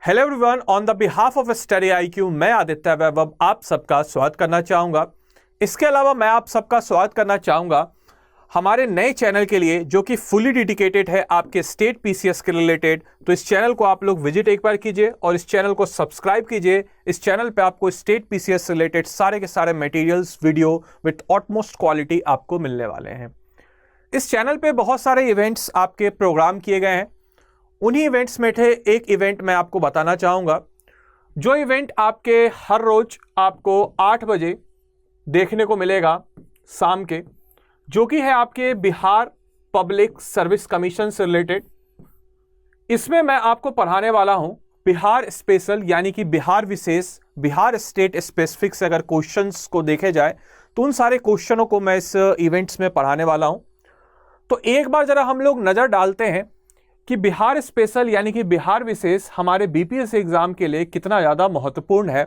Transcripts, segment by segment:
Hello everyone, on the behalf of study IQ मैं आदित्य वैभव आप सबका स्वागत करना चाहूँगा। इसके अलावा मैं आप सबका स्वागत करना चाहूँगा हमारे नए चैनल के लिए जो कि फुली डेडिकेटेड है आपके स्टेट पीसीएस के रिलेटेड। तो इस चैनल को आप लोग विजिट एक बार कीजिए और इस चैनल को सब्सक्राइब कीजिए। इस चैनल पे आपको स्टेट पीसीएस से रिलेटेड सारे के सारे मटेरियल्स वीडियो विथ ऑटमोस्ट क्वालिटी आपको मिलने वाले हैं। इस चैनल पे बहुत सारे इवेंट्स आपके प्रोग्राम किए गए हैं। उन्हीं इवेंट्स में थे एक इवेंट मैं आपको बताना चाहूँगा, जो इवेंट आपके हर रोज आपको 8 बजे देखने को मिलेगा शाम के, जो कि है आपके बिहार पब्लिक सर्विस कमीशन से रिलेटेड। इसमें मैं आपको पढ़ाने वाला हूं बिहार स्पेशल यानी कि बिहार विशेष, बिहार स्टेट स्पेसिफिक से अगर क्वेश्चंस को देखे जाए तो उन सारे क्वेश्चनों को मैं इस इवेंट्स में पढ़ाने वाला हूं। तो एक बार जरा हम लोग नज़र डालते हैं कि बिहार स्पेशल यानी कि बिहार विशेष हमारे बीपीएससी एग्जाम के लिए कितना ज़्यादा महत्वपूर्ण है।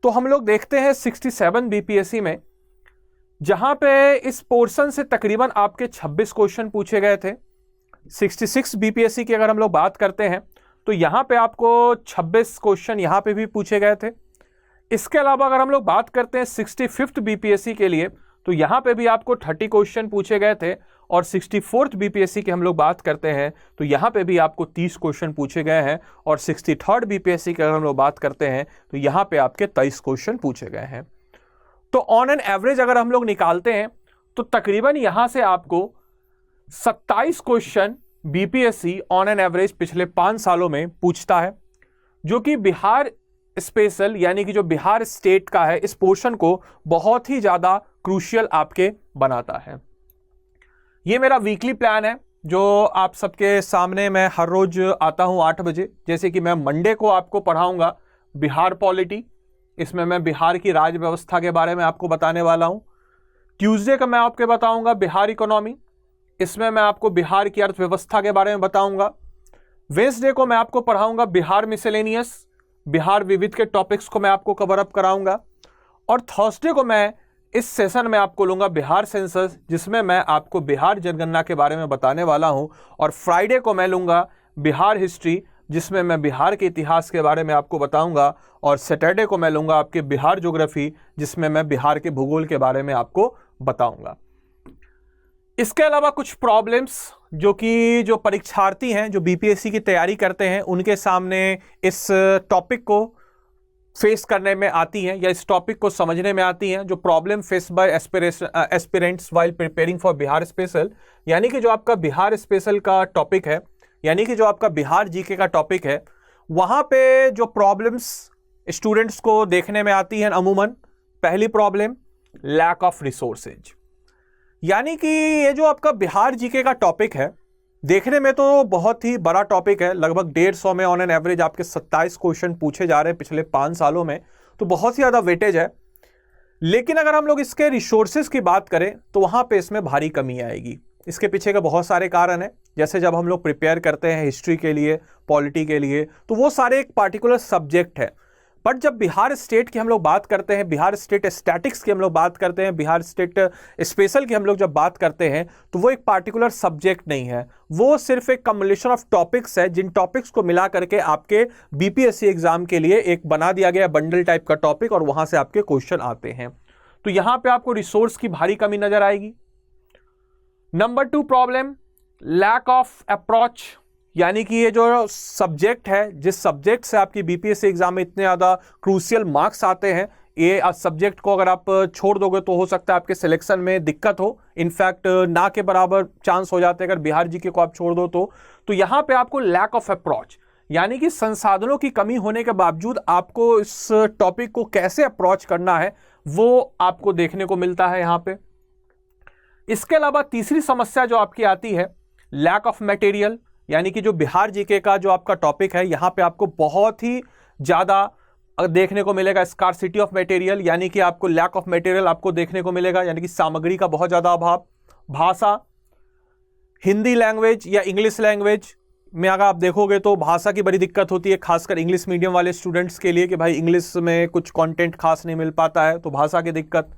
तो हम लोग देखते हैं 67 बीपीएससी में, जहां पे इस पोर्शन से तकरीबन आपके 26 क्वेश्चन पूछे गए थे। 66 बीपीएससी की अगर हम लोग बात करते हैं तो यहां पे आपको 26 क्वेश्चन यहां पे भी पूछे गए थे। इसके अलावा अगर हम लोग बात करते हैं 65th बीपीएससी के लिए तो यहां पे भी आपको 30 क्वेश्चन पूछे गए थे। और 64th बीपीएससी की हम लोग बात करते हैं तो यहां पे भी आपको 30 क्वेश्चन पूछे गए हैं। और 63rd बीपीएससी की अगर हम लोग बात करते हैं तो यहां पे आपके 23 क्वेश्चन पूछे गए हैं। तो ऑन एन एवरेज अगर हम लोग निकालते हैं तो तकरीबन यहां से आपको 27 question BPSC on an average पिछले 5 सालों में पूछता है, जो कि बिहार स्पेशल यानी कि जो बिहार स्टेट का है इस पोर्शन को बहुत ही ज़्यादा क्रूशियल आपके बनाता है। ये मेरा वीकली प्लान है जो आप सबके सामने मैं हर रोज आता हूँ 8 बजे। जैसे कि मैं मंडे को आपको पढ़ाऊँगा बिहार पॉलिटी, इसमें मैं बिहार की राज्य व्यवस्था के बारे में आपको बताने वाला हूँ। ट्यूसडे का मैं आपको बताऊँगा बिहार इकोनॉमी, इसमें मैं आपको बिहार की अर्थव्यवस्था के बारे में बताऊँगा। वेंसडे को मैं आपको पढ़ाऊँगा बिहार मिसलेनियस, बिहार विविध के टॉपिक्स को मैं आपको कवर अप कराऊँगा। और थर्सडे को मैं इस सेशन में आपको लूँगा बिहार सेंसस, जिसमें मैं आपको बिहार जनगणना के बारे में बताने वाला हूं। और फ्राइडे को मैं लूँगा बिहार हिस्ट्री, जिसमें मैं बिहार के इतिहास के बारे में आपको बताऊंगा। और सैटरडे को मैं लूँगा आपके बिहार ज्योग्राफी, जिसमें मैं बिहार के भूगोल के बारे में आपको बताऊंगा। इसके अलावा कुछ प्रॉब्लम्स जो परीक्षार्थी हैं जो बीपीएससी की तैयारी करते हैं उनके सामने इस टॉपिक को फेस करने में आती हैं या इस टॉपिक को समझने में आती हैं, जो problem face by aspirants while preparing for Bihar special. यानी कि जो आपका बिहार स्पेशल का टॉपिक है, यानी कि जो आपका बिहार जीके का टॉपिक है, वहाँ पे जो प्रॉब्लम्स स्टूडेंट्स को देखने में आती हैं अमूमन, पहली प्रॉब्लम लैक ऑफ रिसोर्सेज। यानी कि ये जो आपका बिहार जीके का टॉपिक है देखने में तो बहुत ही बड़ा टॉपिक है, लगभग 150 में ऑन एन एवरेज आपके 27 क्वेश्चन पूछे जा रहे हैं पिछले 5 सालों में, तो बहुत ही ज़्यादा वेटेज है। लेकिन अगर हम लोग इसके रिसोर्सेज की बात करें तो वहाँ पे इसमें भारी कमी आएगी। इसके पीछे का बहुत सारे कारण हैं, जैसे जब हम लोग प्रिपेयर करते हैं हिस्ट्री के लिए, पॉलिटी के लिए, तो वो सारे एक पार्टिकुलर सब्जेक्ट है। बट जब बिहार स्टेट की हम लोग बात करते हैं, बिहार स्टेट स्टैटिक्स की हम लोग बात करते हैं, बिहार स्टेट स्पेशल की हम लोग जब बात करते हैं, तो वो एक पार्टिकुलर सब्जेक्ट नहीं है, वो सिर्फ एक कम्बिनेशन ऑफ टॉपिक्स है, जिन टॉपिक्स को मिला करके आपके बीपीएससी एग्जाम के लिए एक बना दिया गया बंडल टाइप का टॉपिक, और वहां से आपके क्वेश्चन आते हैं। तो यहां पर आपको रिसोर्स की भारी कमी नजर आएगी। Number 2 problem lack of approach. यानी कि ये जो सब्जेक्ट है, जिस सब्जेक्ट से आपकी बीपीएससी एग्जाम में इतने ज़्यादा क्रूशियल मार्क्स आते हैं, ये सब्जेक्ट को अगर आप छोड़ दोगे तो हो सकता है आपके सिलेक्शन में दिक्कत हो। इनफैक्ट ना के बराबर चांस हो जाते हैं अगर बिहार जीके को आप छोड़ दो तो यहाँ पे आपको लैक ऑफ अप्रोच, यानी कि संसाधनों की कमी होने के बावजूद आपको इस टॉपिक को कैसे अप्रोच करना है वो आपको देखने को मिलता है यहाँ पे। इसके अलावा तीसरी समस्या जो आपकी आती है लैक ऑफ मटेरियल, यानी कि जो बिहार जीके का जो आपका टॉपिक है, यहाँ पे आपको बहुत ही ज़्यादा देखने को मिलेगा स्कार्सिटी ऑफ मटेरियल, यानी कि आपको लैक ऑफ मटेरियल आपको देखने को मिलेगा, यानी कि सामग्री का बहुत ज़्यादा अभाव। भाषा, हिंदी लैंग्वेज या इंग्लिश लैंग्वेज में अगर आप देखोगे तो भाषा की बड़ी दिक्कत होती है, खासकर इंग्लिश मीडियम वाले स्टूडेंट्स के लिए कि भाई इंग्लिश में कुछ कंटेंट खास नहीं मिल पाता है, तो भाषा की दिक्कत।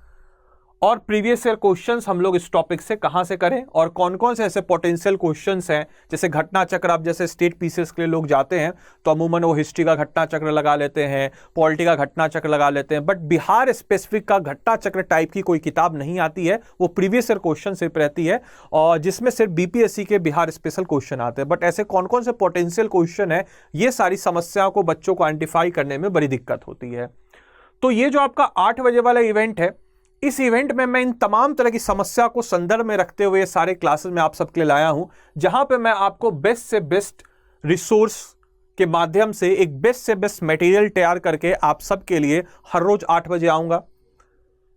और प्रीवियस ईयर क्वेश्चंस हम लोग इस टॉपिक से कहां से करें और कौन कौन से ऐसे पोटेंशियल क्वेश्चंस हैं। जैसे घटना चक्र, आप जैसे स्टेट पीसीएस के लिए लोग जाते हैं तो अमूमन वो हिस्ट्री का घटना चक्र लगा लेते हैं, पॉलिटी का घटना चक्र लगा लेते हैं, बट बिहार स्पेसिफिक का घटना चक्र टाइप की कोई किताब नहीं आती है। वो प्रीवियस ईयर क्वेश्चन सिर्फ रहती है और जिसमें सिर्फ बीपीएससी के बिहार स्पेशल क्वेश्चन आते हैं। बट ऐसे कौन कौन से पोटेंशियल क्वेश्चन है, ये सारी समस्याओं को बच्चों को आइडेंटिफाई करने में बड़ी दिक्कत होती है। तो ये जो आपका 8 बजे वाला इवेंट है, इस इवेंट में मैं इन तमाम तरह की समस्या को संदर्भ में रखते हुए सारे क्लासेस में आप सबके लिए लाया हूं, जहां पे मैं आपको बेस्ट से बेस्ट रिसोर्स के माध्यम से एक बेस्ट से बेस्ट मटेरियल तैयार करके आप सबके लिए हर रोज 8 बजे आऊंगा।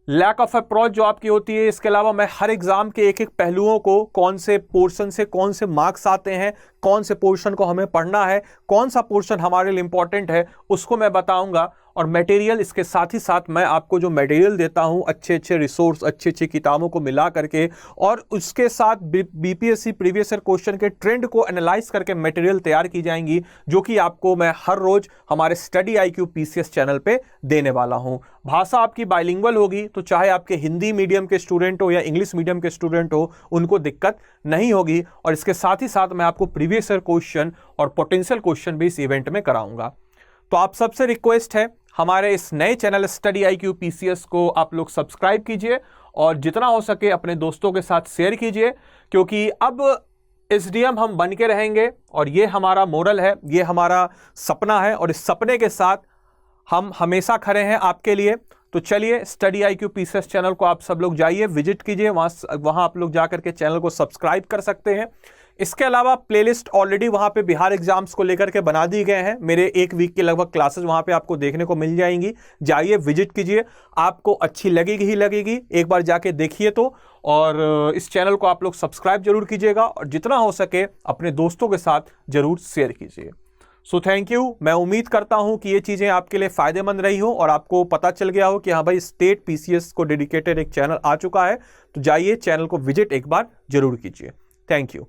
लैक ऑफ अप्रोच जो आपकी होती है, इसके अलावा मैं हर एग्जाम के एक एक पहलुओं को, कौन से पोर्शन से कौन से मार्क्स आते हैं, कौन से पोर्शन को हमें पढ़ना है, कौन सा पोर्शन हमारे लिए इंपॉर्टेंट है, उसको मैं बताऊंगा। और मटेरियल, इसके साथ ही साथ मैं आपको जो मटेरियल देता हूं, अच्छे अच्छे रिसोर्स, अच्छी अच्छी किताबों को मिला करके और उसके साथ बीपीएससी प्रीवियस ईयर क्वेश्चन के ट्रेंड को एनालाइज करके मटेरियल तैयार की जाएंगी, जो कि आपको मैं हर रोज हमारे स्टडी आईक्यू पीसीएस चैनल पे देने वाला हूं। भाषा आपकी बाइलिंगुअल होगी, तो चाहे आपके हिंदी मीडियम के स्टूडेंट हो या इंग्लिश मीडियम के स्टूडेंट हो, उनको दिक्कत नहीं होगी। और इसके साथ ही साथ मैं आपको प्रीवियस ईयर क्वेश्चन और पोटेंशियल क्वेश्चन भी इस इवेंट में कराऊंगा। तो आप सबसे रिक्वेस्ट है, हमारे इस नए चैनल स्टडी आईक्यू पीसीएस को आप लोग सब्सक्राइब कीजिए और जितना हो सके अपने दोस्तों के साथ शेयर कीजिए, क्योंकि अब एसडीएम हम बन के रहेंगे और ये हमारा मोरल है, ये हमारा सपना है और इस सपने के साथ हम हमेशा खड़े हैं आपके लिए। तो चलिए, स्टडी आईक्यू पीसीएस चैनल को आप सब लोग जाइए, विजिट कीजिए, वहां आप लोग जाकर के चैनल को सब्सक्राइब कर सकते हैं। इसके अलावा प्लेलिस्ट ऑलरेडी वहां पे बिहार एग्जाम्स को लेकर के बना दी गए हैं। मेरे 1 वीक के लगभग क्लासेस वहां पे आपको देखने को मिल जाएंगी। जाइए, विजिट कीजिए, आपको अच्छी लगेगी ही लगेगी, एक बार जाके देखिए तो। और इस चैनल को आप लोग सब्सक्राइब जरूर कीजिएगा और जितना हो सके अपने दोस्तों के साथ जरूर शेयर कीजिए। So thank you. मैं उम्मीद करता हूं कि ये चीजें आपके लिए फायदेमंद रही हो और आपको पता चल गया हो कि हाँ भाई, स्टेट पीसीएस को डेडिकेटेड एक चैनल आ चुका है। तो जाइए, चैनल को विजिट एक बार जरूर कीजिए। Thank you.